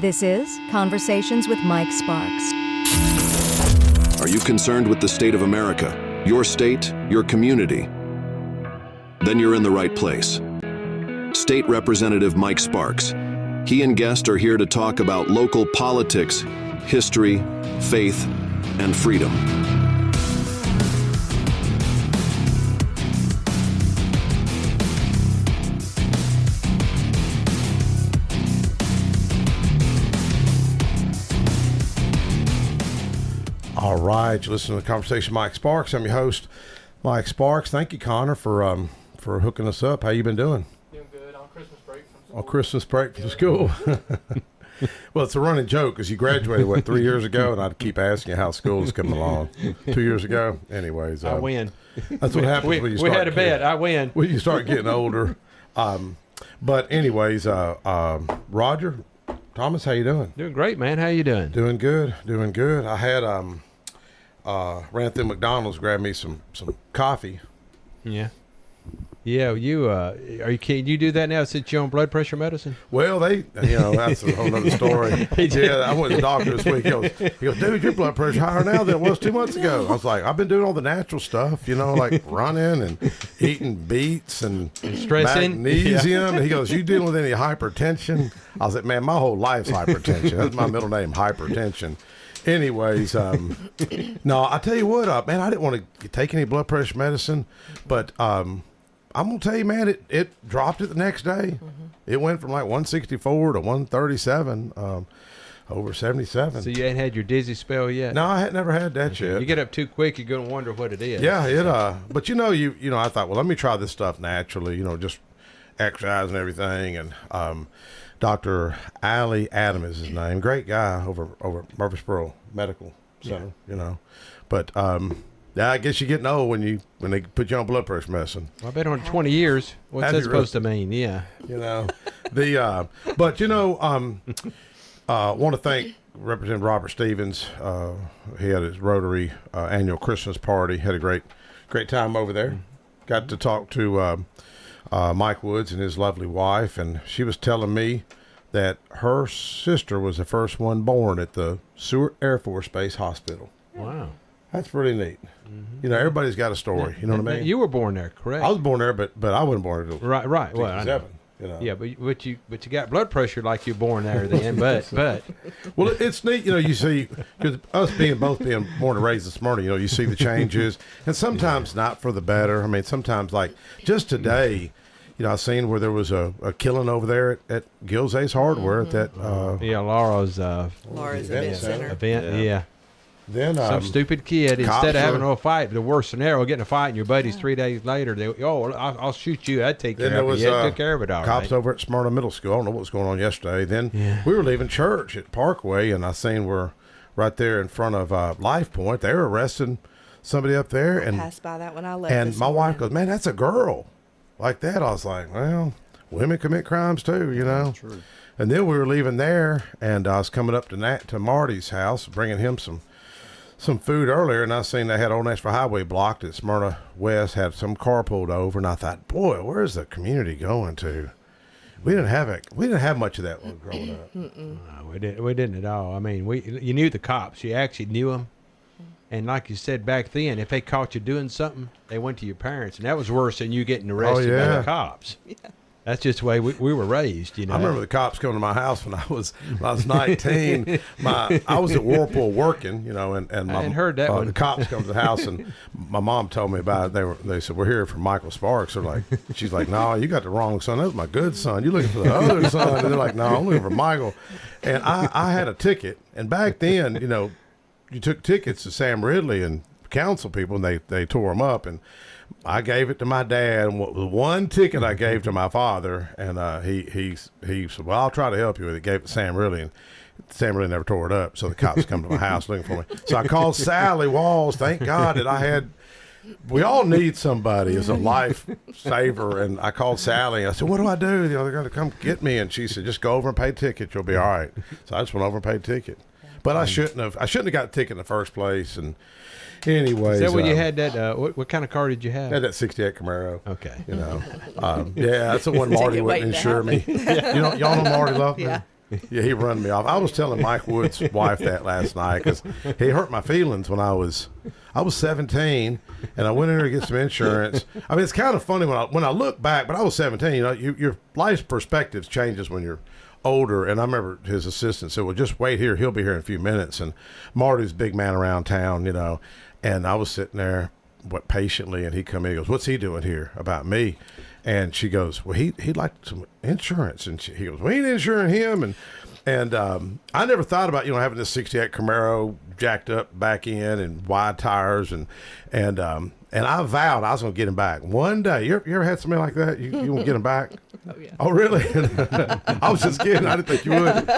This is Conversations with Mike Sparks. Are you concerned with the state of America, your state, your community? Then you're in the right place. State Representative Mike Sparks. He and guests are here to talk about local politics, history, faith, and freedom. All right, you're listening to the Conversation with Mike Sparks. I'm your host, Mike Sparks. Thank you, Connor, for hooking us up. How you been doing? Doing good on Christmas break from school. On Christmas break from school. Well, it's a running joke because you graduated, 3 years ago? And I'd keep asking you how school is coming along. 2 years ago? Anyways. I win. That's what happens when you start. We had a bet. I win. When you start getting older. But anyways, Roger, Thomas, how you doing? Doing great, man. How you doing? Doing good. I had ran through McDonald's, grabbed me some coffee. Yeah. Can you do that now since you're on blood pressure medicine? Well, that's a whole other story. Yeah, I went to the doctor this week. He goes, dude, your blood pressure higher now than it was 2 months ago. I was like, I've been doing all the natural stuff, like running and eating beets and stressing, magnesium. Yeah. And he goes, you dealing with any hypertension? I was like, man, my whole life's hypertension. That's my middle name, hypertension. Anyways, no, I tell you what, man, I didn't want to take any blood pressure medicine, but I'm going to tell you, man, it dropped it the next day. Mm-hmm. It went from like 164 to 137, over 77. So you ain't had your dizzy spell yet? No, I had never had that yet. You get up too quick, you're going to wonder what it is. Yeah, but I thought, well, let me try this stuff naturally, just exercise and everything. And Dr. Ali Adam is his name. Great guy over Murfreesboro Medical Center, But yeah, I guess you're getting old when they put you on blood pressure medicine. Well, I've been on 20 years. What's that supposed to mean? Yeah. But want to thank Representative Robert Stevens. He had his Rotary annual Christmas party. Had a great time over there. Mm-hmm. Got to talk to Mike Woods and his lovely wife, and she was telling me that her sister was the first one born at the Seward Air Force Base Hospital. Wow. That's pretty neat. Mm-hmm. Everybody's got a story. You know what I mean? You were born there, correct? I was born there, but I wasn't born until right. Well, I know. Yeah, but you got blood pressure like you're born there then. But well, it's neat. You see, because us both being born and raised in Smyrna, you see the changes, and sometimes not for the better. I mean, sometimes like just today. I seen where there was a killing over there at Gil's Ace Hardware at that. Laura's event center. Yeah. Then some stupid kid, instead of having a fight, the worst scenario, getting a fight, and your buddies 3 days later, I'll shoot you. I'd take care of it. Yeah, took care of it all cops over at Smyrna Middle School. I don't know what was going on yesterday. Then we were leaving church at Parkway, and I seen we're right there in front of Life Point. They were arresting somebody up there. I passed by that when I left. And my wife goes, man, that's a girl. Like that, I was like, well, women commit crimes too, True. And then we were leaving there, and I was coming up to Marty's house, bringing him some food earlier, and I seen they had Old Nashville Highway blocked at Smyrna West, had some car pulled over, and I thought, boy, where's the community going to? We didn't have much of that when growing up. No, we didn't at all. I mean, you knew the cops. You actually knew them. And like you said back then, if they caught you doing something, they went to your parents, and that was worse than you getting arrested by the cops. Yeah. That's just the way we were raised, I remember the cops coming to my house when I was 19. I was at Whirlpool working, and I hadn't heard that one. The cops come to the house, and my mom told me about it. They said, we're here for Michael Sparks. She's like, no, you got the wrong son. That was my good son. You're looking for the other son. And they're like, no, I'm looking for Michael. And I had a ticket, and back then, you took tickets to Sam Ridley and council people, and they tore them up, and I gave it to my dad. And the one ticket I gave to my father, and he said, well, I'll try to help you with it. Gave it to Sam Ridley, and Sam Ridley never tore it up. So the cops come to my house looking for me. So I called Sally Walls. Thank God that we all need somebody as a lifesaver. And I called Sally. I said, what do I do? They're going to come get me. And she said, just go over and pay a ticket. You'll be all right. So I just went over and paid a ticket. But I shouldn't have got a ticket in the first place. And anyways, is that when you had that? What kind of car did you have? I had that '68 Camaro. Okay. Yeah, that's the one Marty wouldn't insure me. Y'all know Marty Luffman? Yeah. Yeah, he run me off. I was telling Mike Wood's wife that last night because he hurt my feelings when I was 17, and I went in there to get some insurance. I mean, it's kind of funny when I look back, but I was 17. You know, your life's perspective changes when you're older. And I remember his assistant said, "Well, just wait here. He'll be here in a few minutes." And Marty's a big man around town, you know. And I was sitting there, patiently, and he come in. He goes, "What's he doing here about me?" And she goes, "Well, he'd like some insurance." And he goes, "We ain't insuring him." And I never thought about, you know, having this 68 Camaro jacked up back end and wide tires. And I vowed I was going to get him back one day. You ever had somebody like that? You want to get him back? Oh, yeah. Oh, really? I was just kidding. I didn't think you would.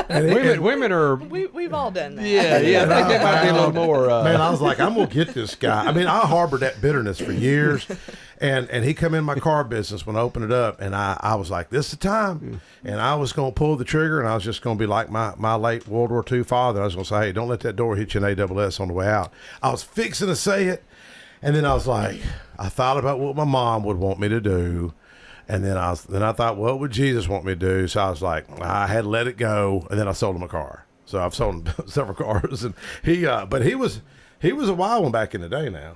And women are. We've all done that. Yeah, I think that might be a little more. Man, I was like, I'm going to get this guy. I mean, I harbored that bitterness for years. And he come in my car business when I opened it up, and I was like, this is the time. And I was going to pull the trigger, and I was just going to be like my late World War II father. I was going to say, hey, don't let that door hit you an ASS on the way out. I was fixing to say it, and then I was like, I thought about what my mom would want me to do. And then I thought, what would Jesus want me to do? So I was like, I had to let it go, and then I sold him a car. So I've sold him several cars, and but he was a wild one back in the day now.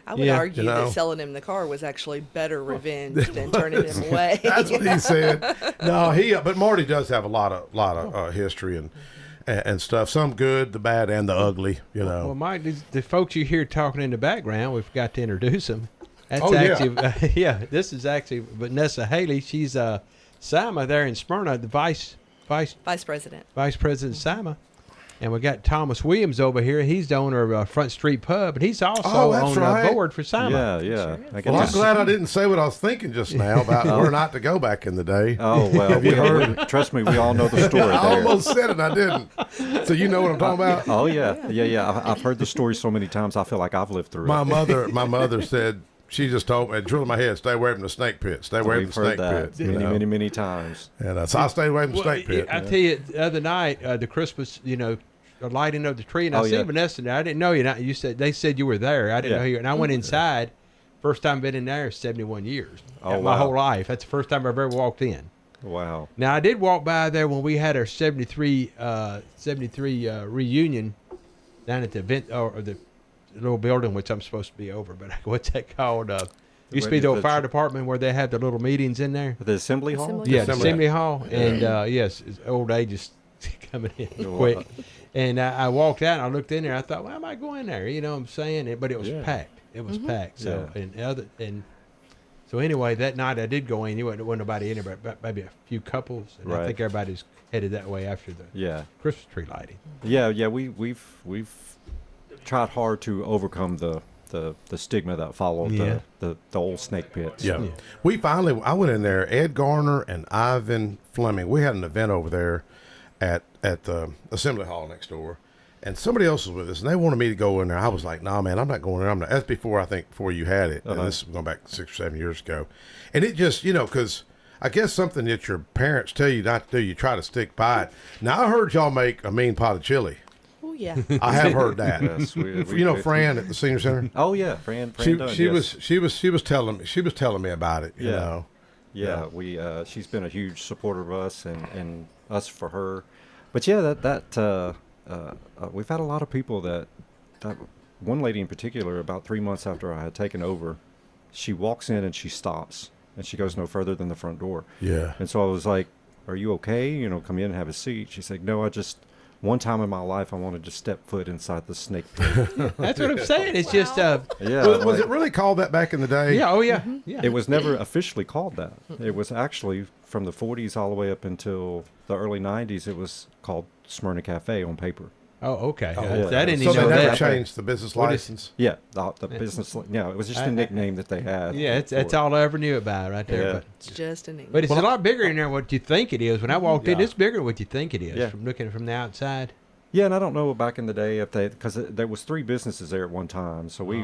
I would argue that selling him the car was actually better revenge than turning him away. That's what he said. No, but Marty does have a lot of history and stuff. Some good, the bad, and the ugly. You know. Well, Mike, the folks you hear talking in the background, we've got to introduce them. That's this is actually Vanessa Haley. She's SIMA there in Smyrna, the vice president. Vice President SIMA. And we got Thomas Williams over here. He's the owner of Front Street Pub, and he's also on the board for SIMA. Yeah. Well, I'm glad I didn't say what I was thinking just now about where not to go back in the day. Oh, well, Have you heard? Trust me, we all know the story there. I almost said it, I didn't. So you know what I'm talking about? Oh, yeah. I've heard the story so many times, I feel like I've lived through My it. mother said, she just told me, drilled in my head, stay away from the snake pit. Stay away from the snake pit. Many times. And so I stayed away from the snake pit. I tell you, the other night, the Christmas, the lighting of the tree, and I see Vanessa there. I didn't know you. You said they said you were there. I didn't know you. And I went inside. First time been in there 71 years. My whole life. That's the first time I've ever walked in. Wow. Now I did walk by there when we had our 73 reunion down at the event or the little building which I'm supposed to be over. But what's that called? Used to be the old fire department where they had the little meetings in there. The assembly hall. Yeah, the assembly hall. And yes, old age is coming in quick. And I walked out and I looked in there. I thought, well, I might go in there. You know what I'm saying? But it was packed. It was packed. So so anyway, that night I did go in. There wasn't nobody in there, but maybe a few couples. And I think everybody's headed that way after the Christmas tree lighting. Yeah. We've tried hard to overcome the stigma that followed the old snake pits. Yeah. I went in there. Ed Garner and Ivan Fleming. We had an event over there at the assembly hall next door, and somebody else was with us, and they wanted me to go in there. I was like, nah, man, I'm not going there. That's before you had it. And this is going back 6 or 7 years ago. And it just, because I guess something that your parents tell you not to do, you try to stick by it. Now, I heard y'all make a mean pot of chili. Oh, yeah. I have heard that. Yes, Fran at the senior center. Oh yeah, Fran. She was telling me about it. You know. Yeah. She's been a huge supporter of us and us for her. But yeah, we've had a lot of people that one lady in particular, about 3 months after I had taken over, she walks in and she stops and she goes no further than the front door. Yeah. And so I was like, are you okay? Come in and have a seat. She's like, no, one time in my life, I wanted to step foot inside the snake pit. That's what I'm saying. It's just Was it really called that back in the day? Yeah. Oh yeah. Mm-hmm. Yeah. It was never officially called that. It was actually from the 40s all the way up until the early 90s. It was called Smyrna Cafe on paper. Oh, okay. Oh, I didn't so even know they never that. changed the business license? Yeah, the business. Yeah, it was just a nickname that they had. Yeah, that's all I ever knew about right there. Yeah. But It's just a name. it's a lot bigger in there than what you think it is. When I walked in, Yeah. it's bigger than what you think it is Yeah. from looking from the outside. Yeah, and I don't know back in the day if because there was 3 businesses there at one time. So we,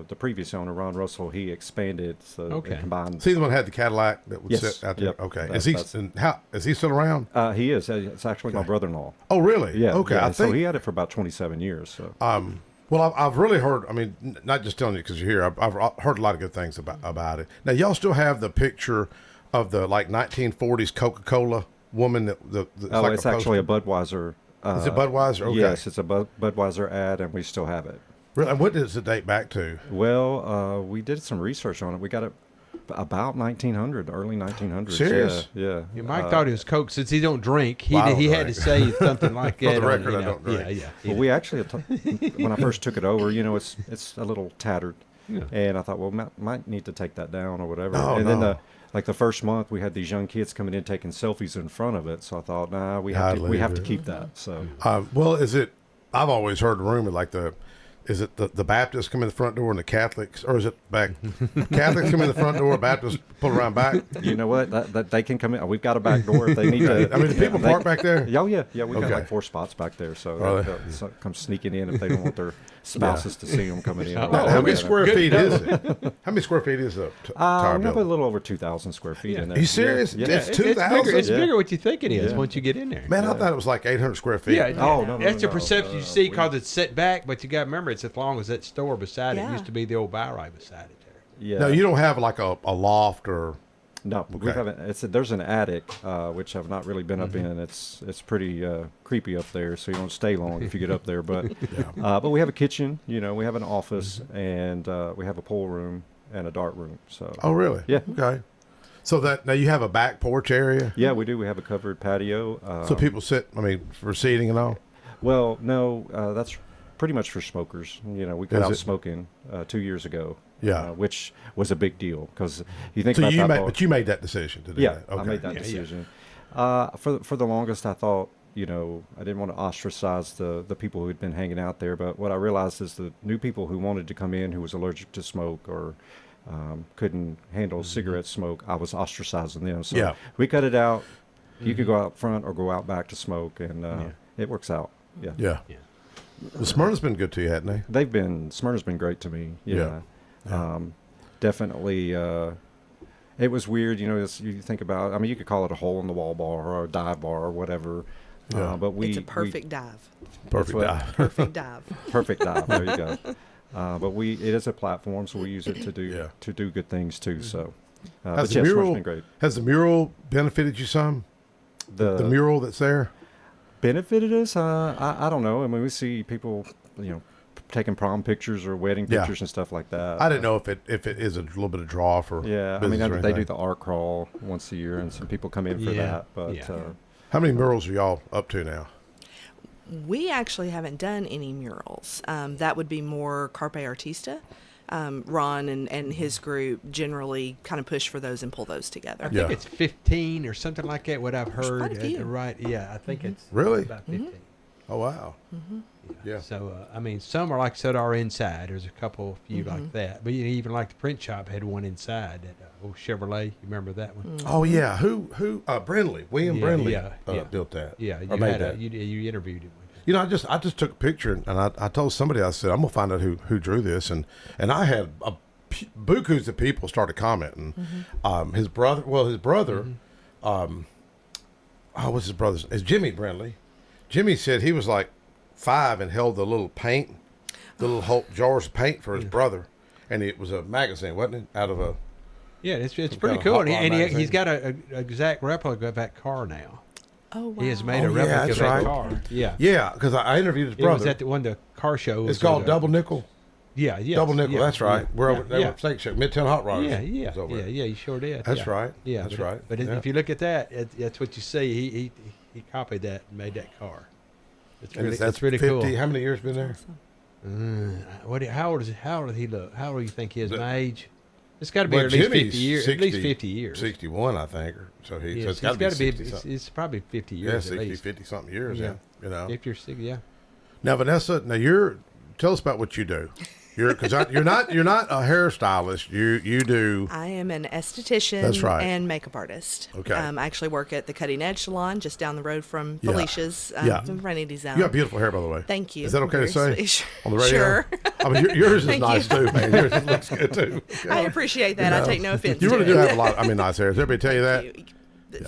the previous owner, Ron Russell, he expanded. So it combined. See the one that had the Cadillac that would sit out there? Yep. Okay. Is Is he still around? He is. It's actually my brother-in-law. Oh, really? Yeah. Okay. Yeah, I think. so he had it for about 27 years. So. Well, I've really heard. I mean, not just telling you because you're here. I've heard a lot of good things about it. Now, y'all still have the picture of the 1940s Coca-Cola woman that it's actually a Budweiser. Is it Budweiser? Okay. Yes, it's a Budweiser ad, and we still have it. Really? And what does it date back to? Well, we did some research on it. We got it about 1900, early 1900s. Serious? Yeah. Mike thought it was Coke. Since he don't drink, he I don't had to drink. say something like that. For the record, I don't drink. Yeah. Well, we actually, when I first took it over, it's a little tattered. Yeah. And I thought, well, might need to take that down or whatever. Oh, and no. then the first month, we had these young kids coming in taking selfies in front of it. So I thought, nah, we have to keep that. So Well, is it? I've always heard the rumor like is it the Baptists come in the front door and the Catholics, or is it back? Catholics come in the front door, Baptists pull around back. you know what? That they can come in. We've got a back door if they need to. I mean, do people park back there? Oh yeah. We've got Okay. like 4 spots back there, so Really? they'll come sneaking in if they don't want their spouses to see them coming in. Now, how many square feet is it? How many square feet is the tower We have a building? little over 2,000 square feet in there. Are you serious? Yeah. It's It's 2,000? bigger. It's Yeah. bigger what you think it is Yeah. once you get in there. Man, I thought it was like 800 square feet. Yeah. Oh, no, That's the no. perception you see because it's set back, but you got to remember it's as long as that store beside it. Yeah. It used to be the old buy right beside it there. Yeah. No, you don't have like a loft or. No, we Okay. haven't. There's an attic, which I've not really been up in. It's pretty creepy up there, so you don't stay long if you get up there. But but we have a kitchen, we have an office, and we have a pool room and a dart room. So Oh, really? Yeah. Okay. So now you have a back porch area. yeah, we do. We have a covered patio. So people sit. I mean, for seating and all. Well, no, that's pretty much for smokers. We cut Is out it? smoking 2 years ago. Yeah. Which was a big deal because you think So about that. but you made that decision to do Yeah, that. Okay. I made that Yeah, decision. For the longest, I thought, I didn't want to ostracize the people who had been hanging out there. But what I realized is the new people who wanted to come in who was allergic to smoke or couldn't handle cigarette smoke, I was ostracizing them. So Yeah. we cut it out. You could go out front or go out back to smoke, and it works out. Yeah. Yeah. Yeah. Well, Smyrna's been good to you, hasn't Smyrna's been great to me. Yeah. Yeah. Definitely. It was weird, you think about. I mean, you could call it a hole in the wall bar or a dive bar or whatever. Yeah. But It's a perfect dive. Perfect. what- dive. Perfect dive. perfect dive. There you go. But it is a platform, so we use it to do good things too. So, Has but the yeah, Smyrna's mural been great. has the mural benefited you some? The mural that's there. Benefited us? I don't know. I mean, we see people, taking prom pictures or wedding Yeah. pictures and stuff like that. I didn't know if it is a little bit of draw for. Yeah, I mean, business or they do anything. the art crawl once a year, and some people come in for Yeah, that. But yeah. How many murals are y'all up to now? We actually haven't done any murals. That would be more Carpe Artista. Ron and his group generally kind of push for those and pull those together. I Yeah. think it's 15 or something like that. What I've heard. quite a few. Right? Yeah, I think it's Really? about 15. Oh wow. Yeah. So I mean, some are like I said are inside. There's a couple few like that, but even like the print shop had one inside. That old Chevrolet. You remember that one? Oh yeah. Who? Brindley. William Yeah, Brindley. yeah. Built that. Yeah, Or you made had that. you interviewed him. I just took a picture and I told somebody, I said, I'm gonna find out who drew this, and I had bukus of people started commenting. His brother, what's his brother's? It's Jimmy Brindley. Jimmy said he was like 5 and held the little paint, the little whole jars of paint for his brother, and it was a magazine, wasn't it? Out of a Yeah, it's kind pretty of cool, hot and rod he's magazine. got a exact replica of that car now. Oh, wow. He has made Oh, a yeah, replica that's of that right. car. Yeah, yeah, because I interviewed his it was brother. at one of the car shows. It's called Double Nickel. Yeah, yeah, Double Nickel. That's right. We're over yeah. at Steak Show, Midtown Hot Rods. Yeah, was over there. you sure did. That's yeah. right. Yeah, That's but right. But Yeah. if you look at that, that's what you see. He copied that and made that car. It's And really, that's it's really 50, cool. How many years been there? How old is he? How old does he look? How old do you think he is? The- My age? It's got to be Well, at least Jimmy's 50 years. 60, At least 50 years. 61, I think. So Yes, it's got to be 60 It's, something. it's probably 50 Yeah, years 60, at least. 50 something years. Yeah. Yeah. 50 or 60, yeah. Now, Vanessa, tell us about what you do. You're not a hairstylist. You do. I am an esthetician That's right. and makeup artist. Okay. I actually work at the Cutting Edge Salon just down the road from Yeah. Felicia's Yeah. from Rainy Zone. You got beautiful hair, by the way. Thank you. Is that okay to say Very sweet. on the radio? Sure. I mean, yours is Thank nice you. too, man. Yours looks good too. I appreciate that. I take no offense You to really it. do have a lot. Nice hair. Does everybody tell you that? Thank you.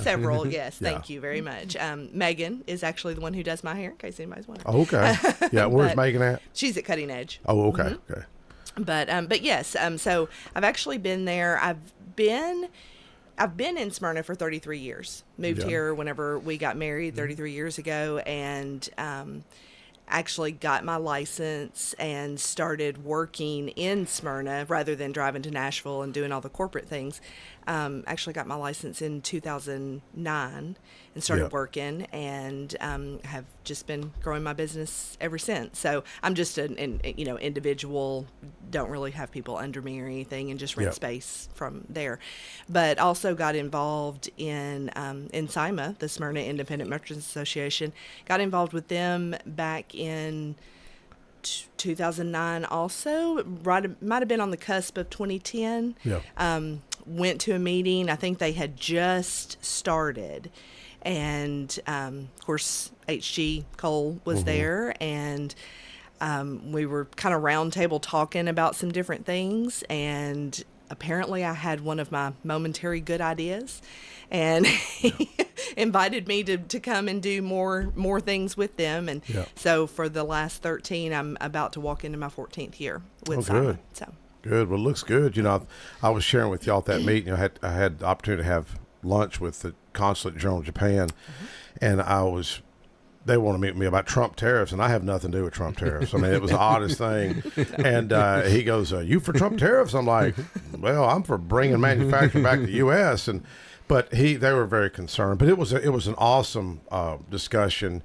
Several, yes. Yeah. Thank you very much. Megan is actually the one who does my hair, in case anybody's wondering. Oh, okay. Yeah. Where's But- Megan at? She's at Cutting Edge. Oh, okay. Mm-hmm. Okay. But yes, so I've actually been there. I've been I've been in Smyrna for 33 years. Moved here whenever we got married 33 years ago, and actually got my license and started working in Smyrna rather than driving to Nashville and doing all the corporate things. Actually got my license in 2009 and started working, and have just been growing my business ever since. So I'm just an individual, don't really have people under me or anything, and just rent space from there. But also got involved in SIMA, the Smyrna Independent Merchants Association. Got involved with them back in 2009 also. Might have been on the cusp of 2010. Went to a meeting. I think they had just started. And, of course, H.G. Cole was there. And we were kind of round table talking about some different things. And apparently I had one of my momentary good ideas. And he invited me to come and do more things with them. And so for the last 13, I'm about to walk into my 14th year with SIMA. Good. So. Good. Well, it looks good. I was sharing with y'all at that meeting. I had the opportunity to have lunch with the Consulate General of Japan, and they wanted to meet me about Trump tariffs, and I have nothing to do with Trump tariffs. I mean, it was the oddest thing. And he goes, "You for Trump tariffs?" I'm like, "Well, I'm for bringing manufacturing back to the U.S." But they were very concerned. But it was an awesome discussion,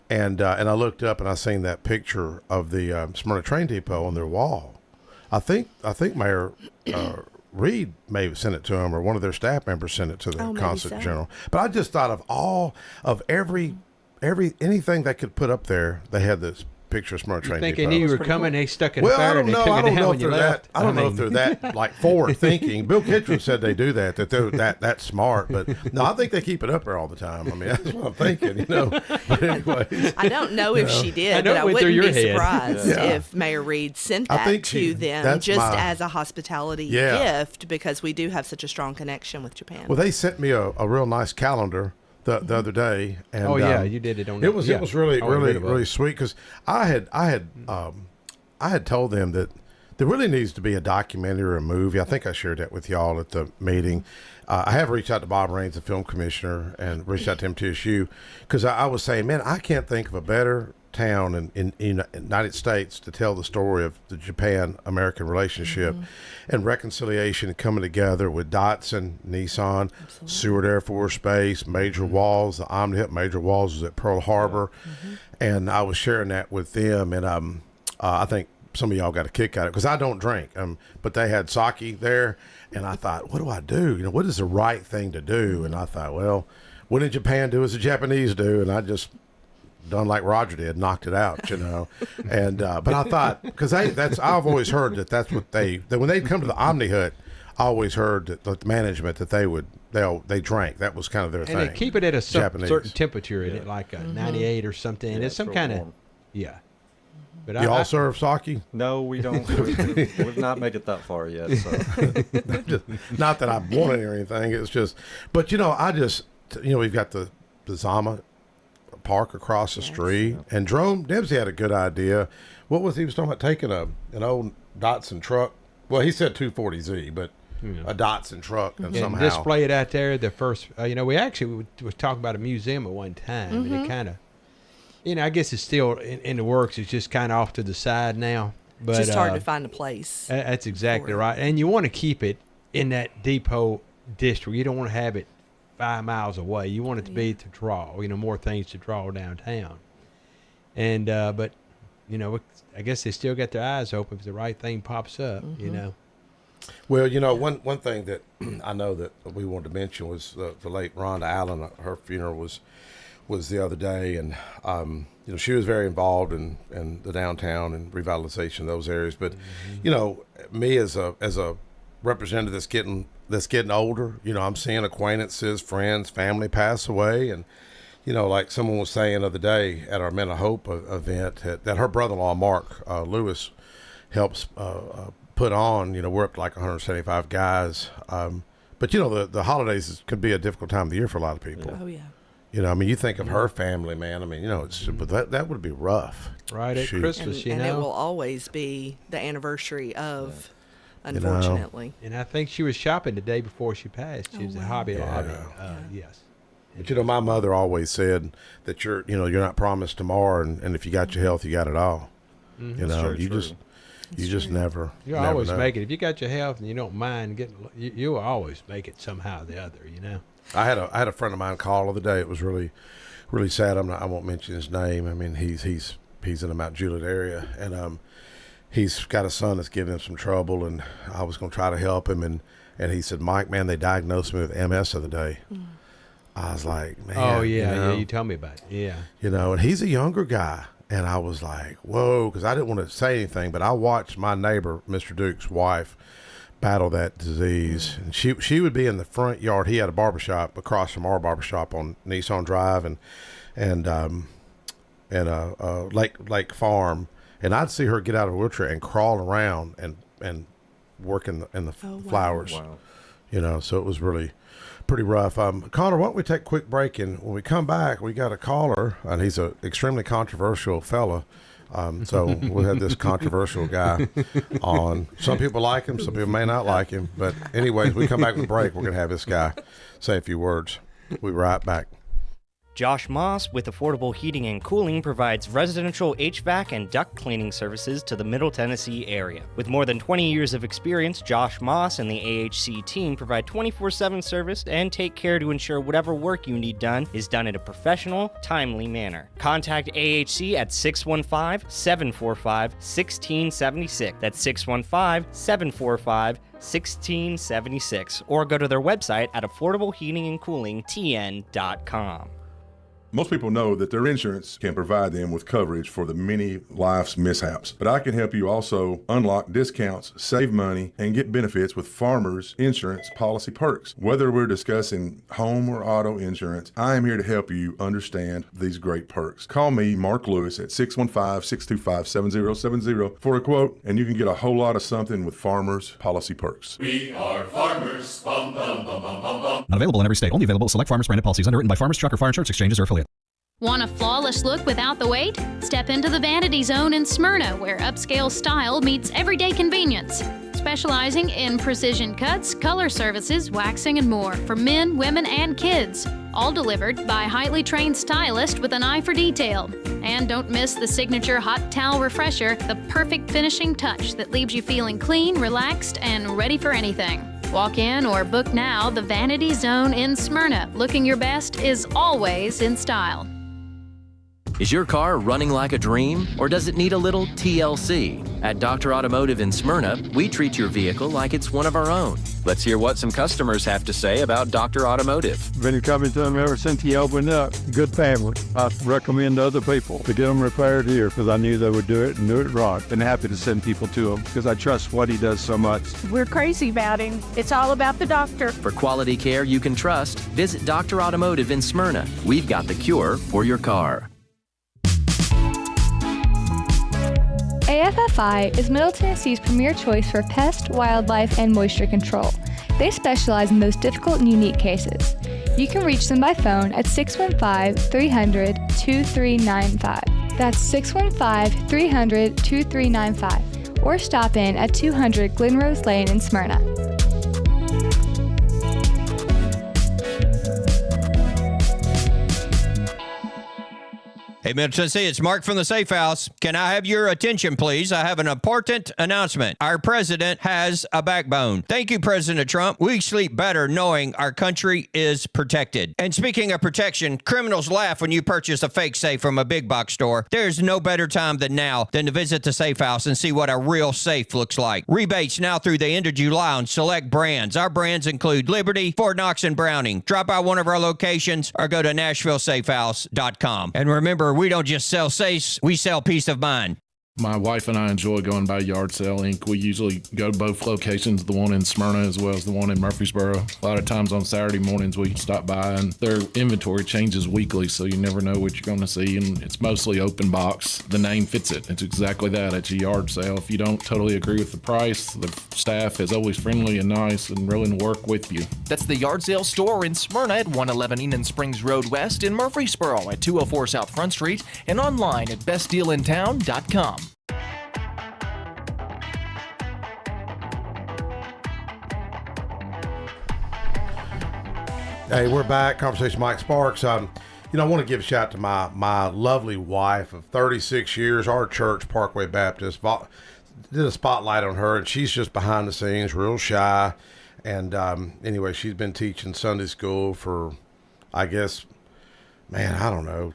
and I looked up and I seen that picture of the Smyrna train depot on their wall. I think Mayor Reed may have sent it to him, or one of their staff members sent it to the Consulate General. But I just thought of anything they could put up there, they had this picture of Smyrna train depot. Thinking you were coming, they stuck it in fire and they took I it down when you left. I don't know if they're that like forward thinking. Bill Kitchen said they do that they're that smart, but no, I think they keep it up there all the time. I mean, that's what I'm thinking, But anyways, I don't know if she did, but I wouldn't be surprised if Mayor Reed sent that to them just as a hospitality gift, because we do have such a strong connection with Japan. Well, they sent me a real nice calendar the other day, and you did it on it was really sweet, because I had told them that there really needs to be a documentary or a movie. I think I shared that with y'all at the meeting. I have reached out to Bob Raines, the film commissioner, and reached out to MTSU, because I was saying, man, I can't think of a better town in the United States to tell the story of the Japan-American relationship and reconciliation and coming together with Datsun, Nissan, Seward Air Force Base, Major Walls, the Omni-Hip Major Walls was at Pearl Harbor. And I was sharing that with them, and I think some of y'all got a kick out of it, because I don't drink, but they had sake there, and I thought, what do I do? What is the right thing to do? And I thought, well, what did Japan do as the Japanese do? And I just done like Roger did, knocked it out, and but I thought, because I've always heard that's what that when they come to the Omni Hut, I always heard that the management that they drank. That was kind of their thing. And they keep it at a certain temperature in it, like a 98 or something. And it's some kind of But you all serve sake? No, we don't. We've not made it that far yet. So. Not that I want it or anything. It's just, but we've got the Zama park across the street, and Jerome Dempsey had a good idea. What was he was talking about? Taking an old Datsun truck. Well, he said 240Z, but a Datsun truck, and somehow display it out there. The first, we actually was talking about a museum at one time, and it kind of, I guess it's still in the works. It's just kind of off to the side now. But it's just hard to find a place. That's exactly right, and you want to keep it in that depot district. You don't want to have it 5 miles away. You want it to be to draw, more things to draw downtown. And but I guess they still got their eyes open if the right thing pops up. Well, one thing that I know that we wanted to mention was the late Rhonda Allen. Her funeral was the other day, and she was very involved in the downtown and revitalization of those areas. But me as a representative that's getting older, I'm seeing acquaintances, friends, family pass away, and like someone was saying the other day at our Men of Hope event that her brother-in-law Mark Lewis helps put on. We're up to like 175 guys, but the holidays could be a difficult time of the year for a lot of people. Oh yeah. You think of her family, man. But that would be rough, right? At Christmas, and it will always be the anniversary of unfortunately. And I think she was shopping the day before she passed. She was at Hobby Lobby. Yes. But my mother always said that you're not promised tomorrow, and if you got your health, you got it all. Mm-hmm. You just never. You always make it. If you got your health and you don't mind getting, you will always make it somehow or the other. I had a friend of mine call the other day. It was really, really sad. I won't mention his name. I mean, he's in the Mount Juliet area, and he's got a son that's giving him some trouble, and I was going to try to help him, and he said, Mike, man, they diagnosed me with MS the other day. I was like, man. Oh yeah, you told me about it. Yeah. And he's a younger guy. And I was like, whoa, because I didn't want to say anything, but I watched my neighbor, Mr. Duke's wife, battle that disease. And she would be in the front yard. He had a barbershop across from our barbershop on Nissan Drive and Lake Farm. And I'd see her get out of a wheelchair and crawl around and work in the flowers. Wow. So it was really pretty rough. Connor, why don't we take a quick break, and when we come back, we got a caller, and he's an extremely controversial fella. So we had this controversial guy on. Some people like him, some people may not like him. But anyways, we come back with a break, we're going to have this guy say a few words. We'll be right back. Josh Moss with Affordable Heating and Cooling provides residential HVAC and duct cleaning services to the Middle Tennessee area. With more than 20 years of experience, Josh Moss and the AHC team provide 24/7 service and take care to ensure whatever work you need done is done in a professional, timely manner. Contact AHC at 615-745-1676. That's 615-745-1676. Or go to their website at affordableheatingandcoolingtn.com. Most people know that their insurance can provide them with coverage for the many life's mishaps. But I can help you also unlock discounts, save money, and get benefits with Farmers Insurance policy perks. Whether we're discussing home or auto insurance, I am here to help you understand these great perks. Call me, Mark Lewis, at 615-625-7070 for a quote, and you can get a whole lot of something with Farmers policy perks. We are farmers. Bum, bum, bum, bum, bum, bum. Not available in every state. Only available at select Farmers branded policies underwritten by Farmers Truck or Fire Insurance Exchanges or affiliates. Want a flawless look without the wait? Step into the Vanity Zone in Smyrna, where upscale style meets everyday convenience. Specializing in precision cuts, color services, waxing, and more for men, women, and kids. All delivered by highly trained stylists with an eye for detail. And don't miss the signature hot towel refresher, the perfect finishing touch that leaves you feeling clean, relaxed, and ready for anything. Walk in or book now. The Vanity Zone in Smyrna. Looking your best is always in style. Is your car running like a dream, or does it need a little TLC? At Dr. Automotive in Smyrna, we treat your vehicle like it's one of our own. Let's hear what some customers have to say about Dr. Automotive. Been coming to them ever since he opened up. Good family. I recommend other people to get them repaired here because I knew they would do it and do it right. Been happy to send people to him because I trust what he does so much. We're crazy about him. It's all about the doctor. For quality care you can trust, visit Dr. Automotive in Smyrna. We've got the cure for your car. AFFI is Middle Tennessee's premier choice for pest, wildlife, and moisture control. They specialize in those difficult and unique cases. You can reach them by phone at 615-300-2395. That's 615-300-2395. Or stop in at 200 Glen Rose Lane in Smyrna. Hey, Middle Tennessee, it's Mark from the Safe House. Can I have your attention, please? I have an important announcement. Our president has a backbone. Thank you, President Trump. We sleep better knowing our country is protected. And speaking of protection, criminals laugh when you purchase a fake safe from a big box store. There's no better time than now than to visit the Safe House and see what a real safe looks like. Rebates now through the end of July on select brands. Our brands include Liberty, Fort Knox, and Browning. Drop by one of our locations or go to NashvilleSafeHouse.com. And remember, we don't just sell safes, we sell peace of mind. My wife and I enjoy going by Yard Sale Inc. We usually go to both locations, the one in Smyrna as well as the one in Murfreesboro. A lot of times on Saturday mornings we stop by, and their inventory changes weekly, so you never know what you're going to see, and it's mostly open box. The name fits it. It's exactly that. It's a yard sale. If you don't totally agree with the price, the staff is always friendly and nice and willing to work with you. That's the Yard Sale store in Smyrna at 111 Enon Springs Road West, in Murfreesboro at 204 South Front Street, and online at bestdealintown.com. Hey, we're back. Conversation with Mike Sparks. I want to give a shout out to my lovely wife of 36 years. Our church, Parkway Baptist, did a spotlight on her, and she's just behind the scenes, real shy. And anyway, she's been teaching Sunday school for, I guess, man, I don't know,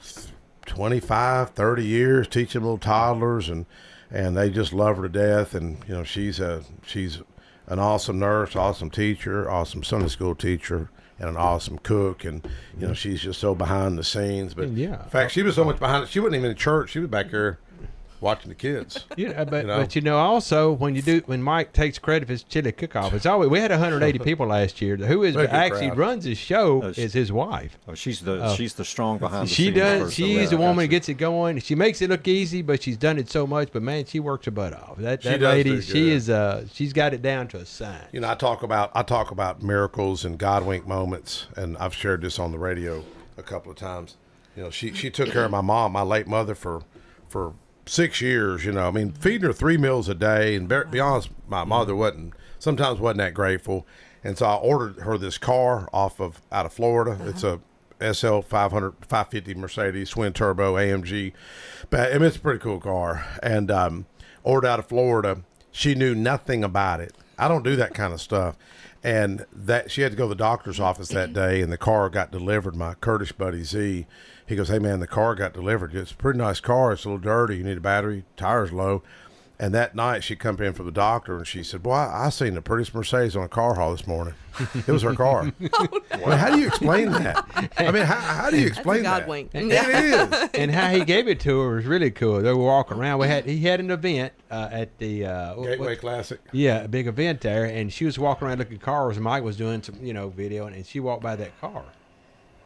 25, 30 years, teaching little toddlers, and they just love her to death. And she's an awesome nurse, awesome teacher, awesome Sunday school teacher, and an awesome cook. And she's just so behind the scenes. But in fact, she was so much behind it, she wasn't even in church. She was back there watching the kids. But also when Mike takes credit for his chili cook-off, it's always, we had 180 people last year. Who is actually runs his show is his wife. Oh, she's the strong behind the scenes. She does. She's the woman that gets it going. She makes it look easy, but she's done it so much. But man, she works her butt off. That lady, she's got it down to a science. I talk about miracles and God wink moments, and I've shared this on the radio a couple of times. She took care of my mom, my late mother, for 6 years, feeding her 3 meals a day. And be honest, my mother sometimes wasn't that grateful. And so I ordered her this car out of Florida. It's a SL 550 Mercedes twin turbo AMG. But it's a pretty cool car. And ordered out of Florida. She knew nothing about it. I don't do that kind of stuff. And that she had to go to the doctor's office that day, and the car got delivered. My Kurdish buddy Z, he goes, "Hey man, the car got delivered. It's a pretty nice car. It's a little dirty. You need a battery. Tire's low." And that night she come in for the doctor, and she said, "Boy, I seen the prettiest Mercedes on a car haul this morning. It was her car." Oh, no. Well, how do you explain that? I mean, how do you explain That's a God that? wink. It is. And how he gave it to her was really cool. They were walking around. He had an event at the Gateway Classic. Yeah, a big event there, and she was walking around looking at cars, and Mike was doing some video, and she walked by that car,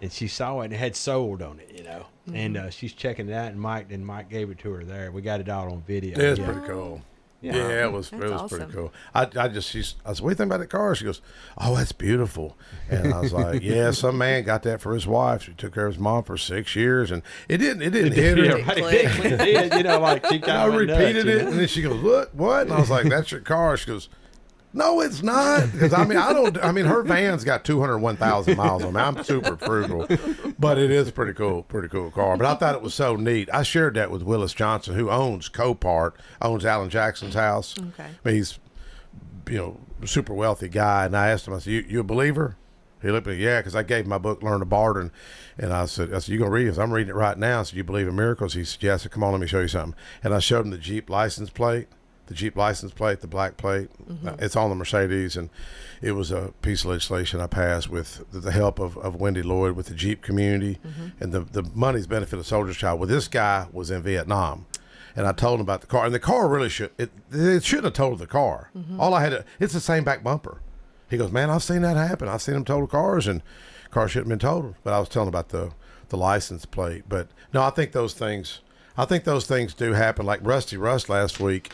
and she saw it, and it had sold on it, and she's checking it out, and Mike gave it to her there. We got it all on video. It's pretty cool. Yeah, it was awesome. pretty cool. I said, "What do you think about that car?" She goes, "Oh, that's beautiful." And I was like, "Yeah, some man got that for his wife. She took care of his mom for 6 years, and it didn't hit her." Like she I repeated it, and then she goes, "What?" And I was like, "That's your car." She goes, "No, it's not." Because her van's got 201,000 miles on it. I'm super frugal, but it is a pretty cool car. But I thought it was so neat. I shared that with Willis Johnson, who owns Copart, owns Alan Jackson's house. Okay. I mean, he's, a super wealthy guy. And I asked him, I said, you a believer? He looked at me, yeah, because I gave him my book, Learn to Barter, and I said, you gonna read it? I'm reading it right now. So you believe in miracles? He said, yes. I said, come on, let me show you something. And I showed him the Jeep license plate. The black plate. It's on the Mercedes, and it was a piece of legislation I passed with the help of Wendy Lloyd with the Jeep community, and the money's benefit of Soldier's Child. Well, this guy was in Vietnam, and I told him about the car, and the car really it shouldn't have totaled the car. All I had it's the same back bumper. He goes, "Man, I've seen that happen. I've seen them total cars, and cars shouldn't have been totaled." But I was telling about the license plate. But no, I think those things do happen. Like Rusty Rust last week.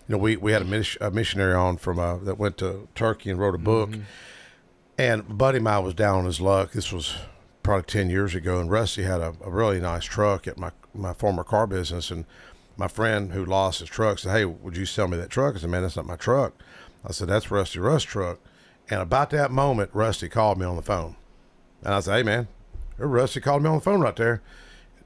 We had a missionary on from that went to Turkey and wrote a book, and a buddy of mine was down on his luck. This was probably 10 years ago, and Rusty had a really nice truck at my former car business, and my friend who lost his truck said, "Hey, would you sell me that truck?" I said, "Man, that's not my truck." I said, "That's Rusty Rust's truck." And about that moment, Rusty called me on the phone, and I said, "Hey, man, Rusty called me on the phone right there."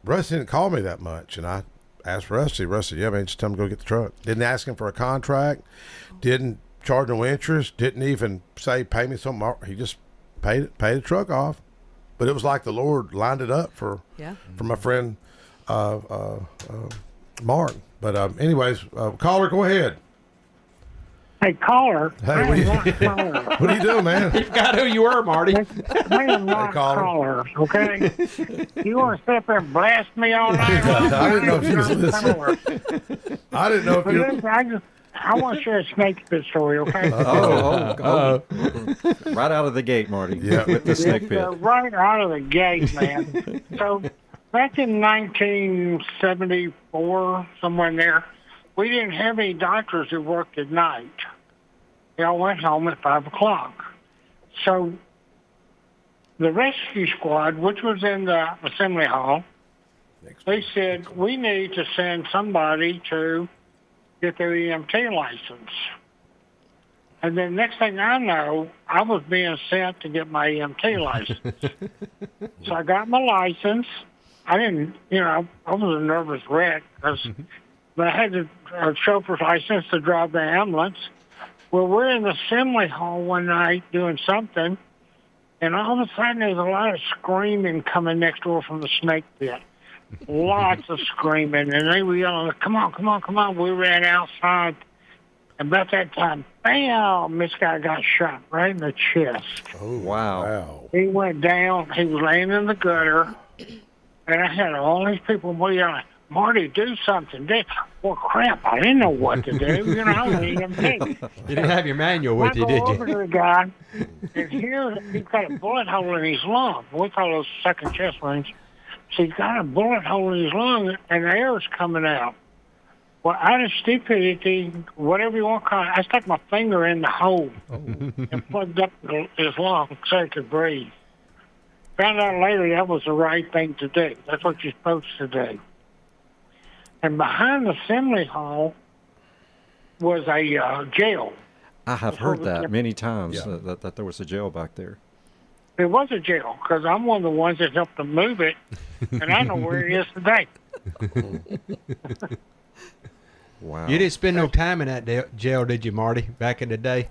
Rusty didn't call me that much, and I asked Rusty. Rusty, yeah, man, just tell him to go get the truck. Didn't ask him for a contract. Didn't charge no interest. Didn't even say pay me something. He just paid the truck off. But it was like the Lord lined it up for my friend Mark. But anyways, caller, go ahead. Hey, caller. Hey, what are you doing, man? You forgot who you were, Marty. I am not caller, okay? You want to sit up there and blast me all night? I didn't know if you was listening. I didn't know if you... I want to share a snake pit story, okay? Right out of the gate, Marty. Yeah, with the snake pit. Right out of the gate, man. So, back in 1974, somewhere in there, we didn't have any doctors who worked at night. They all went home at 5 o'clock. So the rescue squad, which was in the assembly hall, they said, we need to send somebody to get their EMT license. And then next thing I know, I was being sent to get my EMT license. So I got my license. I didn't, I was a nervous wreck but I had a chauffeur's license to drive the ambulance. Well, we're in the assembly hall one night doing something, and all of a sudden there's a lot of screaming coming next door from the snake pit. Lots of screaming, and they were yelling, come on, come on, come on. We ran outside. And about that time, bam, this guy got shot right in the chest. Oh, wow. He went down. He was laying in the gutter. And I had all these people yelling, Marty, do something. Well, crap, I didn't know what to do. I was EMT. You didn't have your manual with you, did I go over you? to the guy, and here he's got a bullet hole in his lung. We call those second chest wounds. So he's got a bullet hole in his lung, and the air is coming out. Well, out of stupidity, whatever you want to call it, I stuck my finger in the hole and plugged up his lung so he could breathe. Found out later that was the right thing to do. That's what you're supposed to do. And behind the assembly hall was a jail. I have heard that many times, that there was a jail back there. There was a jail, because I'm one of the ones that helped them move it, and I know where it is today. Wow. You didn't spend no time in that jail, did you, Marty, back in the day?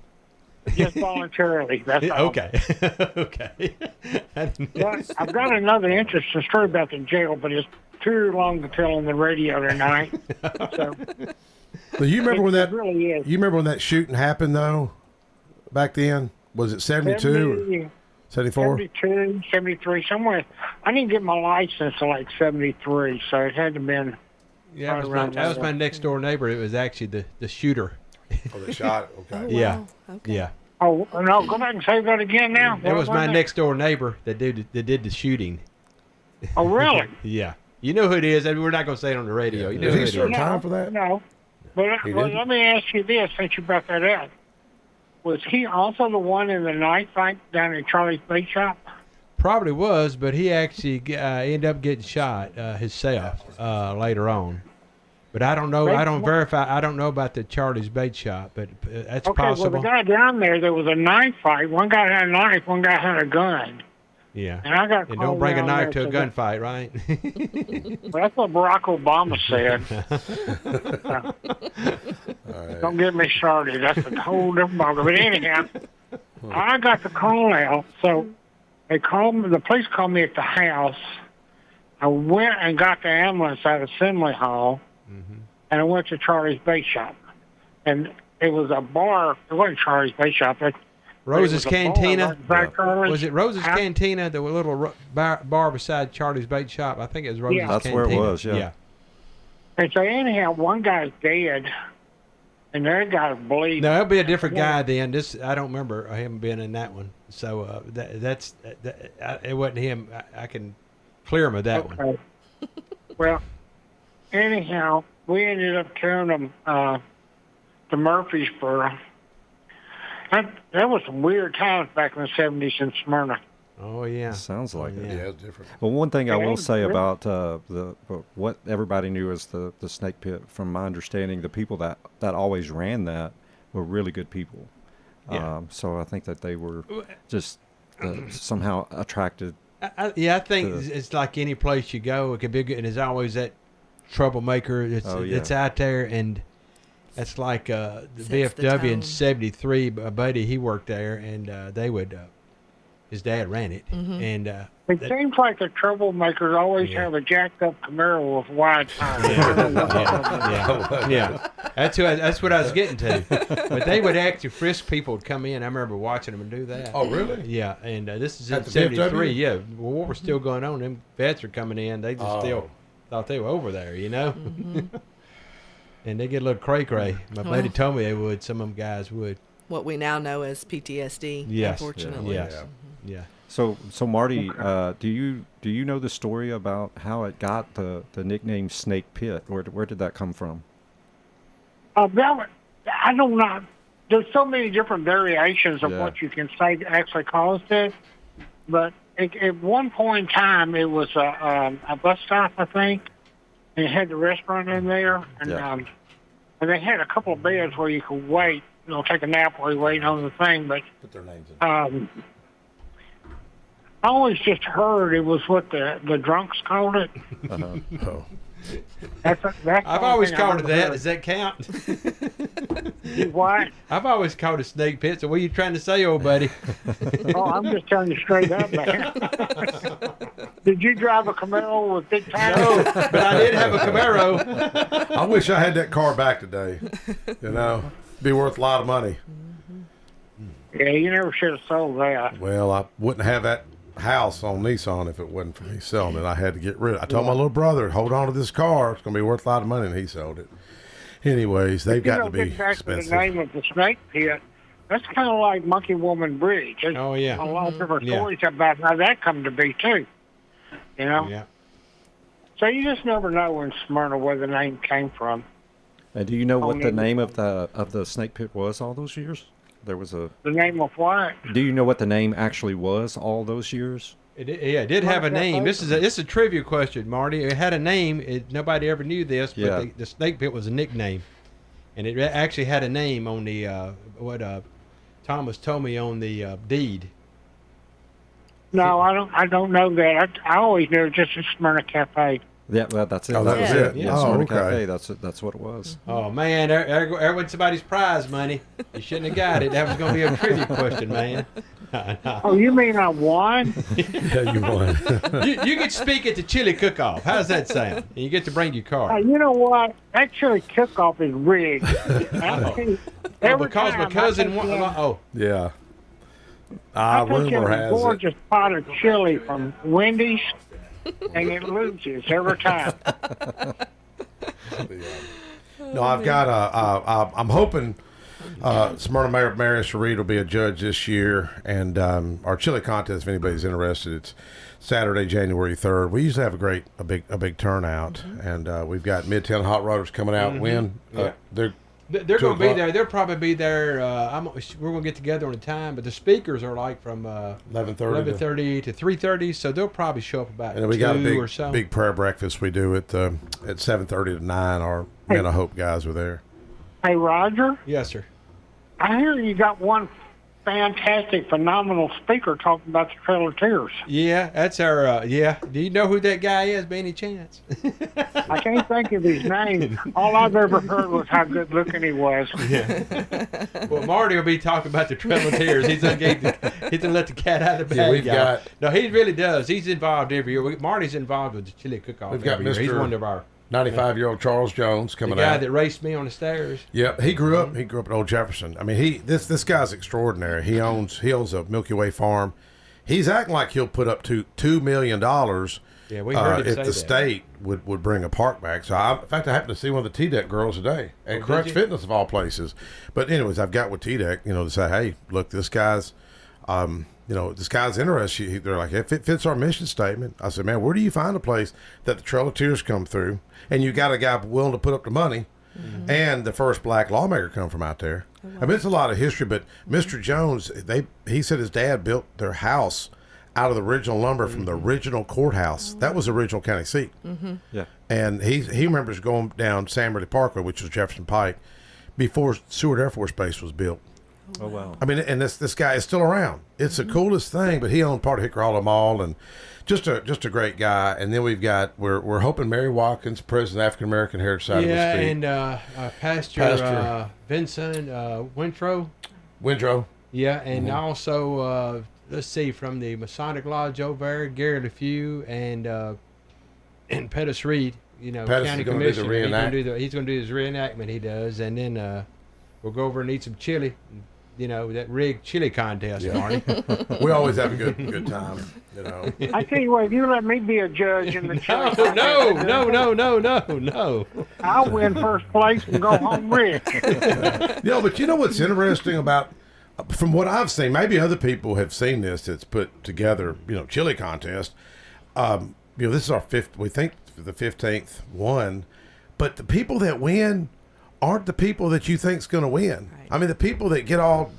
Just voluntarily. That's all. Okay. Okay. Well, I've got another interesting story about the jail, but it's too long to tell on the radio tonight. So, you remember when that really is. You remember when that shooting happened though? Back then, was it 72 or 74? 72, 73, somewhere. I didn't get my license until like 73, so it had to have been. Yeah, that was my next door neighbor. It was actually the shooter. Oh, the shot. Okay. Oh, Yeah. wow. Okay. Yeah. Oh no! Go back and say that again now. It was my next door neighbor that did the shooting. Oh really? Yeah. You know who it is. We're not going to say it on the radio. You know who it is. Time for that? No. But let me ask you this, since you brought that up. Was he also the one in the knife fight down in Charlie's bait shop? Probably was, but he actually ended up getting shot himself later on. But I don't know. I don't verify. I don't know about the Charlie's bait shop, but that's possible. Well, the guy down there was a knife fight. One guy had a knife, one guy had a gun. Yeah. And I got and don't bring a knife to a gunfight, right? Well, that's what Barack Obama said. Right. Don't get me started. That's a whole different ballgame. But anyhow, I got the call out. So they called me. The police called me at the house. I went and got the ambulance out of Assembly Hall, and I went to Charlie's bait shop. And it was a bar. It wasn't Charlie's bait shop. Rose's Cantina. Was it Rose's Cantina? The little bar beside Charlie's bait shop. I think it was Rose's Cantina. That's where it was. Yeah. And so anyhow, one guy's dead, and the other guy's bleeding. No, it'll be a different guy then. I don't remember him being in that one. So it wasn't him. I can clear him of that one. Well, anyhow, we ended up carrying them to Murfreesboro. That was some weird times back in the 70s in Smyrna. Oh, yeah. Sounds like it. Yeah, it's different. Well, one thing I will say about what everybody knew as the snake pit, from my understanding, the people that always ran that were really good people. Yeah. So I think that they were just somehow attracted. I think it's like any place you go, it could be good, and there's always that troublemaker it's out there, and that's like the VFW in 73. Buddy, he worked there, and they would. His dad ran it, and it seems like the troublemakers always have a jacked up Camaro with wide tires. Yeah. That's what I was getting to. But they would actually frisk people would come in. I remember watching them do that. Oh, really? Yeah, and this is in At the 73. VFW? Yeah, war was still going on. Them vets were coming in. They just still thought they were over there, you know. And they get a little cray-cray. My buddy told me they would. Some of them guys would. What we now know as PTSD, yes. unfortunately. Yeah. So Marty, do you know the story about how it got the nickname Snake Pit? Where did that come from? I don't know. There's so many different variations of what you can say actually caused it. But at one point in time, it was a bus stop, I think, and it had the restaurant in there, and they had a couple of beds where you could wait take a nap while you're waiting on the thing. But put their names in. I always just heard it was what the drunks called it. Oh. That's I've always called it that. Does that count? What? I've always called it snake pit. So what are you trying to say, old buddy? Oh, I'm just telling you straight up, man. Did you drive a Camaro with big tires? No, but I did have a Camaro. I wish I had that car back today. You know, be worth a lot of money. Yeah, you never should have sold that. Well, I wouldn't have that house on Nissan if it wasn't for me selling it. I had to get rid of it. I told my little brother, hold on to this car. It's going to be worth a lot of money, and he sold it. Anyways, they've got to be getting back expensive. to the name of the snake pit, that's kind of like Monkey Woman Bridge. There's Oh, yeah. a lot of different stories about how that come to be, too. You know? Yeah. So you just never know in Smyrna where the name came from. And do you know what the name of the snake pit was all those years? There was a. The name of what? Do you know what the name actually was all those years? It did have a name. This is a trivia question, Marty. It had a name. Nobody ever knew this, but the snake pit was a nickname, and it actually had a name on the what Thomas told me on the deed. No, I don't know that. I always knew it was just a Smyrna Cafe. Yeah, that's it. Oh, that was it. Yeah, Oh, Smyrna okay. Cafe. That's what it was. Oh man, there went somebody's prize money. You shouldn't have got it. That was going to be a trivia question, man. No. Oh, you mean I won? Yeah, you won. you get to speak at the chili cook-off. How does that sound? And you get to bring your car. You know what? That chili cook-off is rigged. Because my cousin Yeah. I take Rumor a has gorgeous pot of chili from Wendy's, and it loses every time. No, I've got I'm hoping Smyrna Mayor Mary Reed will be a judge this year, and our chili contest, if anybody's interested, it's Saturday, January 3rd. We usually have a big turnout, and we've got Midtown Hot Rodders coming out and win. They're going to be there. They'll probably be there. We're going to get together on a time, but the speakers are like from 11:30 to 3:30, so they'll probably show up about 2 and we got a or so. big prayer breakfast we do at 7:30 to 9. Our Men of Hope guys are there. Hey, Roger? Yes, sir. I hear you got one fantastic, phenomenal speaker talking about the Trail of Tears. Yeah, that's our, Do you know who that guy is, by any chance? I can't think of his name. All I've ever heard was how good looking he was. Yeah. Well, Marty will be talking about the Trail of Tears. He's gonna let the cat out of the bag. Yeah, No, he really does. He's involved every year. Marty's involved with the chili cook-off. We've got every year. He's Mr. one of our 95-year-old Charles Jones coming out. The guy that raced me on the stairs. Yep, he grew up in Old Jefferson. I mean, this guy's extraordinary. He owns a Milky Way farm. He's acting like he'll put up to $2 million. Yeah, we heard him if say the that. state would bring a park back. So, in fact, I happened to see one of the T-Deck girls today at Crunch Fitness of all places. But anyways, I've got with T-Deck, to say, hey, look, this guy's, this guy's interested. They're like, if it fits our mission statement. I said, man, where do you find a place that the Trail of Tears come through, and you got a guy willing to put up the money, and the first black lawmaker come from out there? Oh, wow. I mean, it's a lot of history, but Mr. Jones, he said his dad built their house out of the original lumber from the original courthouse. That was the original county seat. Yeah. And he remembers going down Sam Ridley Parkway, which was Jefferson Pike, before Seward Air Force Base was built. Oh, wow. I mean, and this guy is still around. It's the coolest thing, but he owned part of Hickory Hollow Mall, and just a great guy. And then we're hoping Mary Watkins, president of the African American Heritage Society, will speak. And Pastor Vincent Windrow. Yeah, and also let's see, from the Masonic Lodge over there, Gary LeFew and Pettis Reed, county commissioner. He's going to do his reenactment. He does, and then we'll go over and eat some chili. That rigged chili contest, Marty. We always have a good time, I tell you what, if you let me be a judge in the chili contest, No. I'll win first place and go home rich. But you know what's interesting about, from what I've seen, maybe other people have seen this that's put together, chili contest. This is our fifth, we think the 15th one, but the people that win aren't the people that you think's going to win. Right. I mean, the people that get all,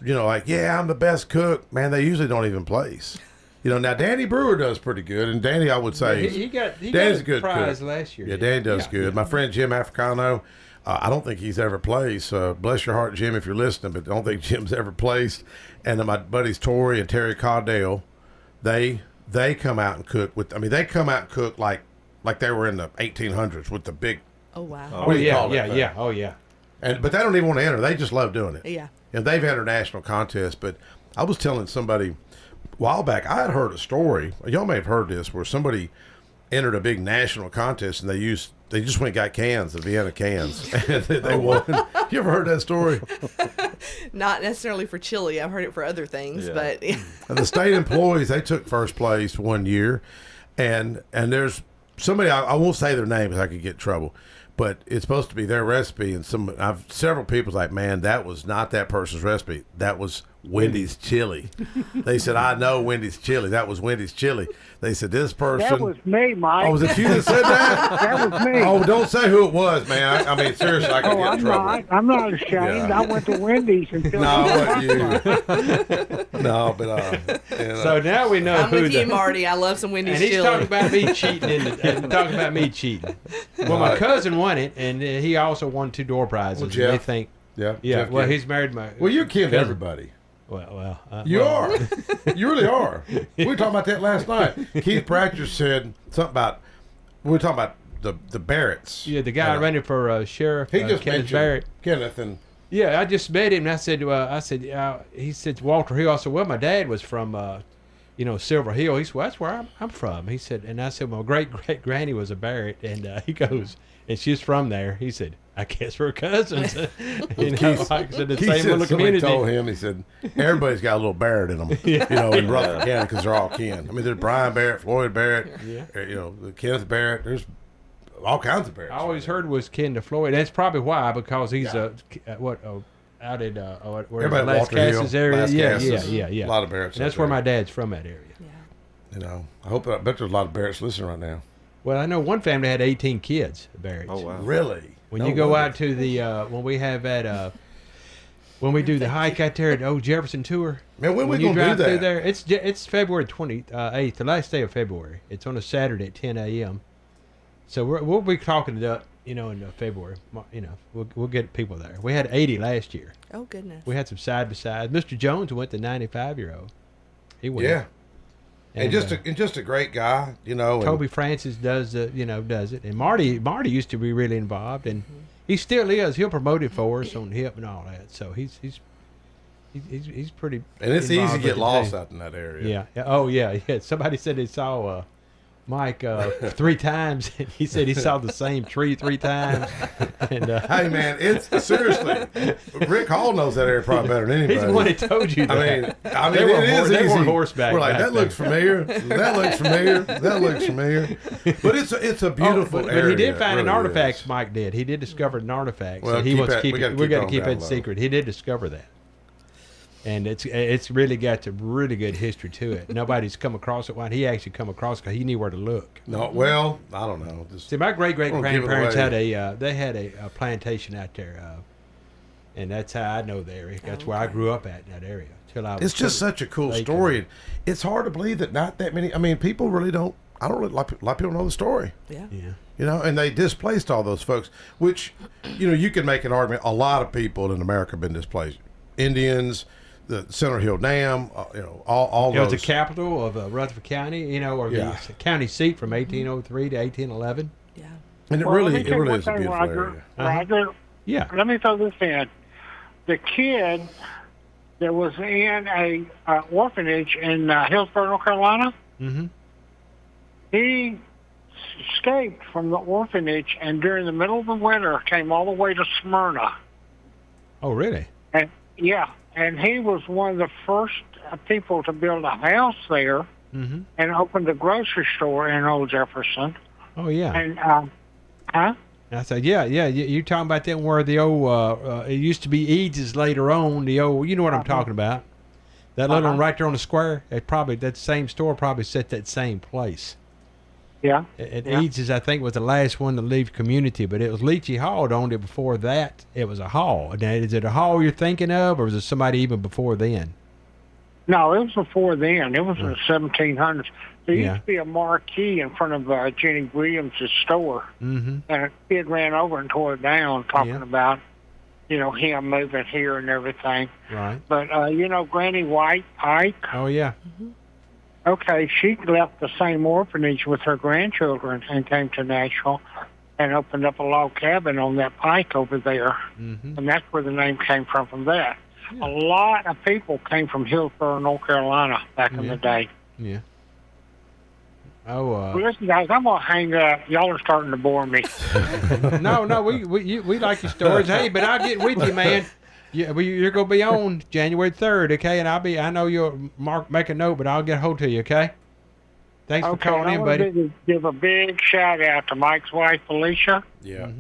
like, yeah, I'm the best cook, man, they usually don't even place. Now Danny Brewer does pretty good, and Danny, I would say, he got Danny's a good prize cook. last year. Yeah, Danny does good. My friend Jim Africano, I don't think he's ever placed. Bless your heart, Jim, if you're listening, but I don't think Jim's ever placed. And then my buddies Tori and Terry Caudell, they come out and cook with. I mean, they come out and cook like they were in the 1800s with the big. Oh wow! Oh yeah. Oh yeah. But they don't even want to enter. They just love doing it. Yeah. And they've entered national contests. But I was telling somebody a while back, I had heard a story. Y'all may have heard this, where somebody entered a big national contest and they just went and got cans, the Vienna cans, and they won. You ever heard that story? Not necessarily for chili. I've heard it for other things, but And the state employees, they took first place one year, and there's somebody, I won't say their name because I could get in trouble, but it's supposed to be their recipe, and several people's like, man, that was not that person's recipe. That was Wendy's chili. They said, I know Wendy's chili. That was Wendy's chili. They said, this person. That was me, Mike. Oh, was it you that said that? That was me. Oh, don't say who it was, man. I mean, seriously, I could get in trouble. I'm not ashamed. Yeah. I went to Wendy's and No, it wasn't you. No, but So now we know I'm who with you, Marty. I love some Wendy's and he's chili. talking about me cheating talking about me cheating. Well, my cousin won it, and he also won 2 door prizes. Well, and Jeff. they think, Yeah. yeah. Jeff Well, Kennedy. he's married my. Well, you're kin to cousin. everybody. Well, You are. You really are. We were talking about that last night. Keith Pratcher said something about, we were talking about the Barretts. Yeah, the guy running for sheriff. He just Kenneth mentioned Barrett. Kenneth and. Yeah, I just met him, and I said, he said, Walter Hill. I said, well, my dad was from, Silver Hill. He said, well, that's where I'm from. He said, and I said, well, great granny was a Barrett, and he goes, and she's from there. He said, I guess we're cousins. Like I said, the same little community. Told him, he said, everybody's got a little Barrett in them, in Rutherford County, because they're all kin. I mean, there's Brian Barrett, Floyd Barrett, Kenneth Barrett. There's all kinds of Barretts. I always heard was kin to Floyd. That's probably why, because he's out at where Everybody Las Walter Hill, Casas area. Las Casas, Yeah. a lot of Barretts. And that's where my dad's from, that area. I bet there's a lot of Barretts listening right now. Well, I know one family had 18 kids, Barretts. Oh wow, really? When you go out to the when we have when we do the hike out there at the Old Jefferson tour, man, when we you gonna drive do that? through there, it's February 28th, the last day of February. It's on a Saturday at 10 a.m. So we'll be talking in February. We'll get people there. We had 80 last year. Oh goodness. We had some side by side. Mr. Jones went, the 95-year-old. He went. Yeah. And just a great guy, Toby Francis does it, and Marty used to be really involved, and he still is. He'll promote it for us on HIP and all that. So he's pretty. And it's easy to involved get with lost the out in that area. Yeah. Oh yeah. Somebody said they saw Mike 3 times, and he said he saw the same tree 3 times. And, hey man, it's seriously, Rick Hall knows that area probably better than anybody. He's the one that told you that. I mean, they easy. were horseback. We're like, back that looks then. familiar. That looks familiar. That looks familiar. But it's a beautiful area. But he did find it an really artifact. is. Mike did. He did discover an artifact. Well, so he wants to keep we it. We got to keep that it low. secret. He did discover that. And it's really got a really good history to it. Nobody's come across it. He actually come across it because he knew where to look. No, well, I don't know. See, my great grandparents had away. a plantation out there, and that's how I know the area. That's where I grew up in that area. It's just such a cool story. It's hard to believe that not that many. I mean, people really don't. A lot of people know the story. Yeah. And they displaced all those folks. Which, you can make an argument. A lot of people in America have been displaced. Indians. The Center Hill Dam, all those. It was the capital of Rutherford County, the county seat from 1803 to 1811. Yeah. And it really is a beautiful area. Roger, yeah. Let me throw this in. The kid that was in a orphanage in Hillsborough, North Carolina, he escaped from the orphanage and during the middle of the winter came all the way to Smyrna. Oh, really? And and he was one of the first people to build a house there and opened a grocery store in Old Jefferson. Oh, yeah. And, I said, yeah. You're talking about that where the old, it used to be Eads later on, the old, you know what I'm talking about. That little one right there on the square, that same store probably set that same place. Yeah. Eads, I think, was the last one to leave community, but it was Leachy Hall that owned it. Before that, it was a hall. Now, is it a hall you're thinking of, or was it somebody even before then? No, it was before then. It was in the 1700s. There used to be a marquee in front of Jenny Williams' store, and a kid ran over and tore it down, talking about, him moving here and everything. Right. But, Granny White Pike. Oh, yeah. Okay, she left the same orphanage with her grandchildren and came to Nashville and opened up a log cabin on that pike over there. And that's where the name came from that. A lot of people came from Hillsborough, North Carolina back in the day. Yeah. Oh, Well, listen, guys, I'm going to hang up. Y'all are starting to bore me. No, we like your stories. Hey, but I'll get with you, man. You're going to be on January 3rd, okay? And I know you'll make a note, but I'll get a hold of you, okay? Thanks for calling in, buddy. I want to give a big shout out to Mike's wife, Felicia. Yeah.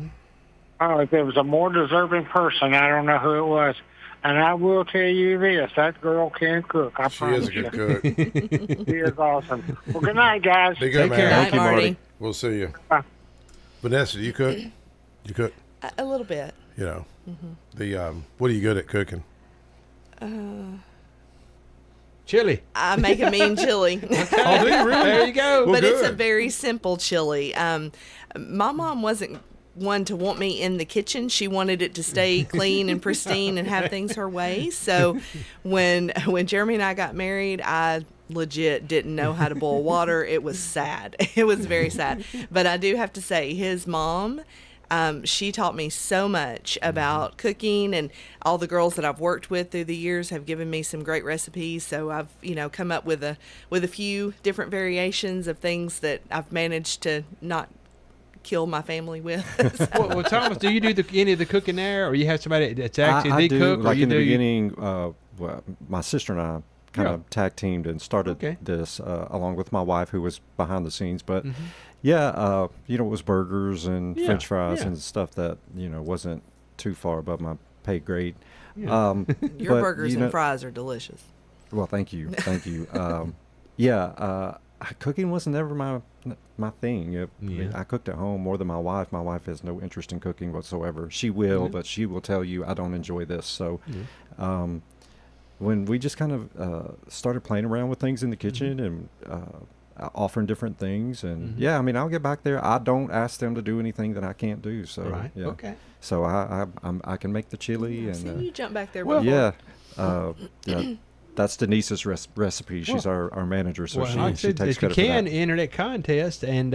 Oh, if there was a more deserving person, I don't know who it was. And I will tell you this, that girl can cook. I promise you. She is a good cook. She is awesome. Well, good night, guys. Be good, Take man. care. Thank you, Night, Marty. Marty. We'll see you. Bye. Vanessa, do you cook? You cook? A little bit. What are you good at cooking? Chili. I make a mean chili. Oh, do you really? There you go. But it's a very simple chili. My mom wasn't one to want me in the kitchen. She wanted it to stay clean and pristine and have things her way. So when Jeremy and I got married, I legit didn't know how to boil water. It was sad. It was very sad. But I do have to say, his mom, she taught me so much about cooking, and all the girls that I've worked with through the years have given me some great recipes. So I've, come up with a few different variations of things that I've managed to not kill my family with. Well, Thomas, do you do any of the cooking there, or you have somebody that's actually the cook? Like or you in the do beginning, my sister and I kind of tag teamed and started this along with my wife, who was behind the scenes. But it was burgers and French fries and stuff that wasn't too far above my pay grade. Your burgers and fries are delicious. Well, thank you. Cooking was never my thing. I cooked at home more than my wife. My wife has no interest in cooking whatsoever. She will, but she will tell you, I don't enjoy this. So when we just kind of started playing around with things in the kitchen and offering different things, and I'll get back there. I don't ask them to do anything that I can't do. So so I can make the chili. I've seen you jump back there before. Yeah. That's Denise's recipe. She's our manager, so she takes credit for that. You can enter that contest, and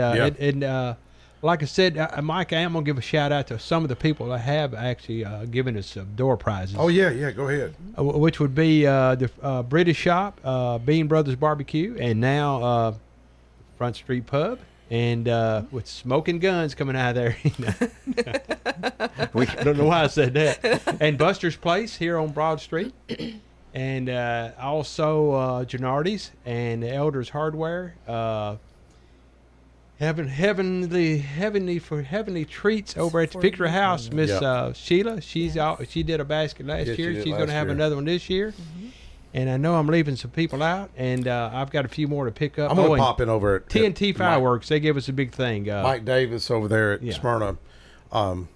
like I said, Mike, I am going to give a shout out to some of the people that have actually given us door prizes. Oh, yeah, go ahead. Which would be the British Shop, Bean Brothers Barbecue, and now Front Street Pub, and with smoking guns coming out of there. We don't know why I said that. And Buster's Place here on Broad Street. And also Gennardi's and Elders Hardware. Heavenly treats over at the Victory House. Miss Sheila, she did a basket last year. She's going to have another one this year. And I know I'm leaving some people out, and I've got a few more to pick up. I'm going to pop in over at TNT Fireworks. They gave us a big thing. Mike Davis over there at Smyrna Pawn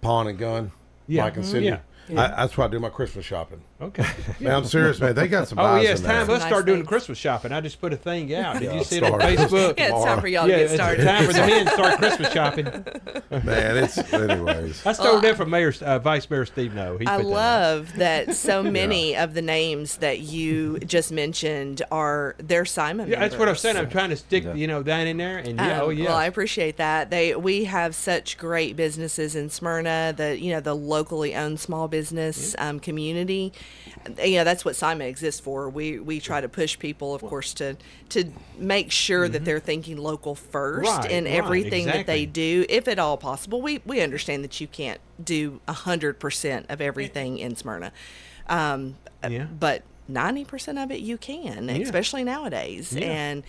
and Gun. Mike and Cindy. That's why I do my Christmas shopping. Okay. Man, I'm serious, man. They got some buys Oh, yeah, it's in time there. for us to start doing the Christmas shopping. I just put a thing out. Did you see it on start. Facebook? Yeah, it's time for y'all to get started. It's time for the men to start Christmas shopping. Man, anyways. I stole that from Vice Mayor Steve No. I love that so many of the names that you just mentioned they're Simon members. That's what I'm saying. I'm trying to stick, that in there. And Well, I appreciate that. We have such great businesses in Smyrna, the locally owned small business community. That's what Simon exists for. We try to push people, of course, to make sure that they're thinking local first in everything that they do, if at all possible. We understand that you can't do 100% of everything in Smyrna, but 90% of it you can, especially nowadays. And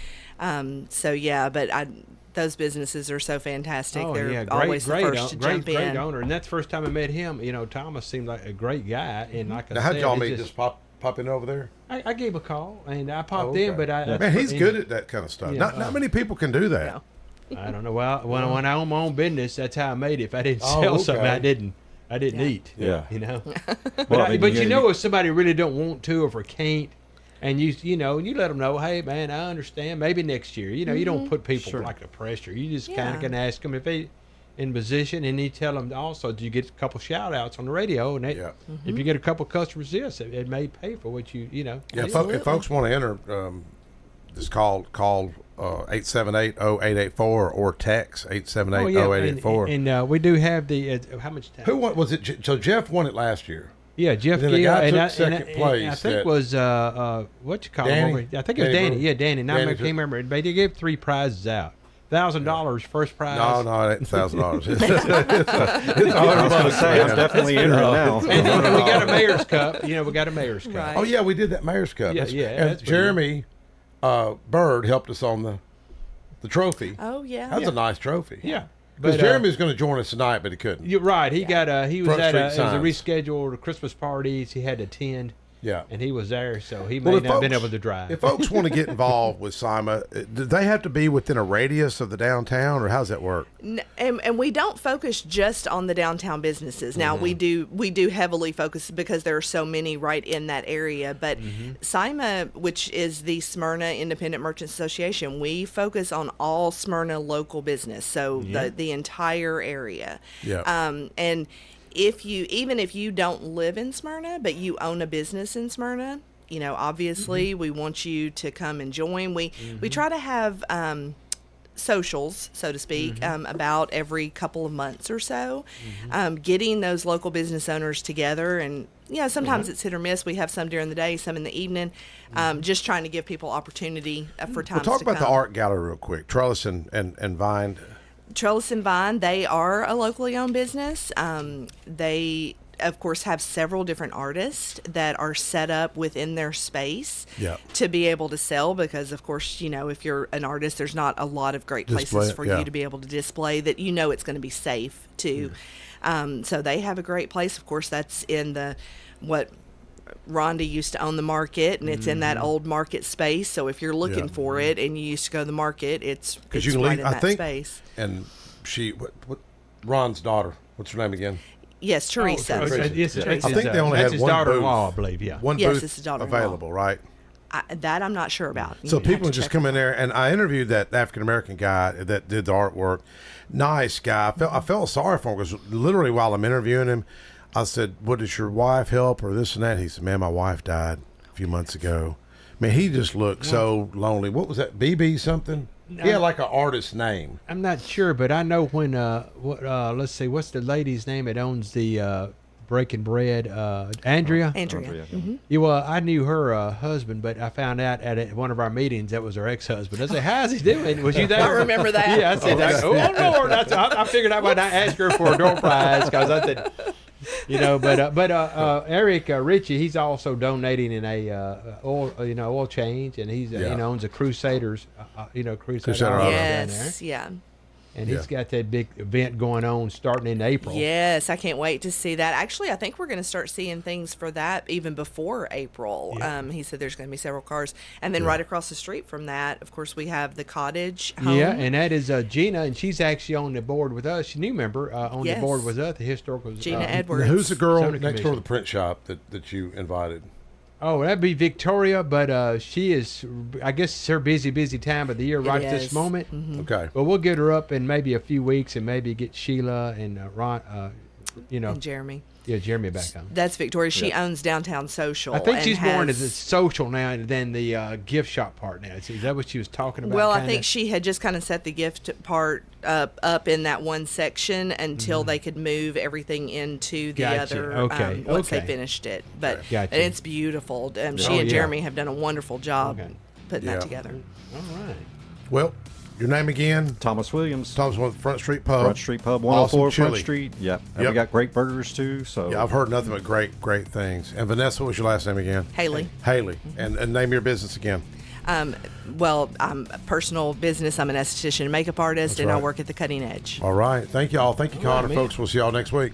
those businesses are so fantastic. They're always the first to jump in. Great owner, and that's the first time I met him. Thomas seemed like a great guy, and like I said, how'd y'all meet? Just pop in over there? I gave a call, and I popped in, but man, he's good at that kind of stuff. Not many people can do that. I don't know. Well, when I own my own business, that's how I made it. If I didn't sell something, I didn't eat. Yeah. But if somebody really don't want to or can't, And you let them know, hey man, I understand. Maybe next year, you don't put people like the pressure. You just kind of can ask them if they in position, and you tell them also, do you get a couple shout outs on the radio? And if you get a couple customers, this it may pay for what you. Yeah, if folks want to enter, just call 878-0884 or text 878-0884. And we do have the how much time? Who won? Was it? So Jeff won it last year. Yeah, Jeff Gill, and took second place. I think it was what you call him? I think it was Danny. Yeah, Danny. Now I can't remember. They gave 3 prizes out. $1,000 first prize. No, it ain't $1,000. It's I was going to say, I'm definitely entering now. And we got a mayor's cup. We got a mayor's cup. Right. Oh yeah, we did that mayor's cup. Yeah, And Jeremy Bird helped us on the trophy. Oh yeah, that's a nice trophy. Yeah. Because Jeremy was going to join us tonight, but he couldn't. You're right. He was Front at Street it was a rescheduled Christmas parties he had to attend. Yeah. And he was there, so he may not have been able to drive. If folks want to get involved with SIMA, do they have to be within a radius of the downtown, or how does that work? And we don't focus just on the downtown businesses. Now we do heavily focus because there are so many right in that area. But SIMA, which is the Smyrna Independent Merchants Association, we focus on all Smyrna local business, so the entire area. Yeah. And if you don't live in Smyrna, but you own a business in Smyrna, obviously we want you to come and join. We try to have socials, so to speak, about every couple of months or so, getting those local business owners together. And sometimes it's hit or miss. We have some during the day, some in the evening, just trying to give people opportunity for times to come. Talk about the art gallery real quick. Trellis and Vine. Trellis and Vine, they are a locally owned business. They, of course, have several different artists that are set up within their space to be able to sell because, of course, if you're an artist, there's not a lot of great places for you to be able to display that it's going to be safe too. So they have a great place. Of course, that's in what Rhonda used to own the market, and it's in that old market space. So if you're looking for it and you used to go to the market, it's you can right leave, in that space. And what Ron's daughter, what's her name again? Yes, Teresa. I think they only had his one daughter-in-law, booth. I believe. Yeah, one yes, booth it's his daughter-in-law. available, right? That I'm not sure about. So people just come in there, and I interviewed that African American guy that did the artwork. Nice guy. I felt sorry for him because literally while I'm interviewing him, I said, "What does your wife help or this and that?" He said, "Man, my wife died a few months ago." Man, he just looked so lonely. What was that? BB something? He had like an artist's name. I'm not sure, but I know when. Let's see, what's the lady's name that owns the Breaking Bread? Andrea. Andrea. Yeah, well, I knew her husband, but I found out at one of our meetings that was her ex-husband. I said, "How's he doing? Was you there?" I remember that. Yeah, I said, "Oh Lord!" I figured I might not ask her for a door prize because I said. But Eric Ritchie, he's also donating in a oil change, and he's owns a Crusaders, Crusader down there. Yeah. And he's got that big event going on starting in April. Yes, I can't wait to see that. Actually, I think we're going to start seeing things for that even before April. Yeah. He said there's going to be several cars. And then right across the street from that, of course, we have the Cottage Home. Yeah, and that is Gina, and she's actually on the board with us. She's a new member on the board with us, the historical. Gina Edwards. Who's the girl next door to the print shop that you invited? Oh, that'd be Victoria, but she is, I guess it's her busy time of the year at this moment. Okay. But we'll get her up in maybe a few weeks and maybe get Sheila and Ron, and Jeremy. Yeah, Jeremy back on. That's Victoria. She owns Downtown Social. I think she's more into the social now than the gift shop part now. Is that what she was talking about? Well, I think she had just kind of set the gift part up in that one section until they could move everything into the other once they finished it. But and it's beautiful. She and Jeremy have done a wonderful job putting that together. All right. Well, your name again? Thomas Williams. Thomas Williams, Front Street Pub. Front Street Pub, 104 awesome Front Street. Yep. And we got great burgers too. So yeah, I've heard nothing but great things. And Vanessa, what was your last name again? Haley. Haley. And name your business again. Well, I'm a personal business. I'm an esthetician and makeup artist, and I work at the Cutting Edge. All right. Thank you all. Thank you, Connor. Folks, we'll see y'all next week.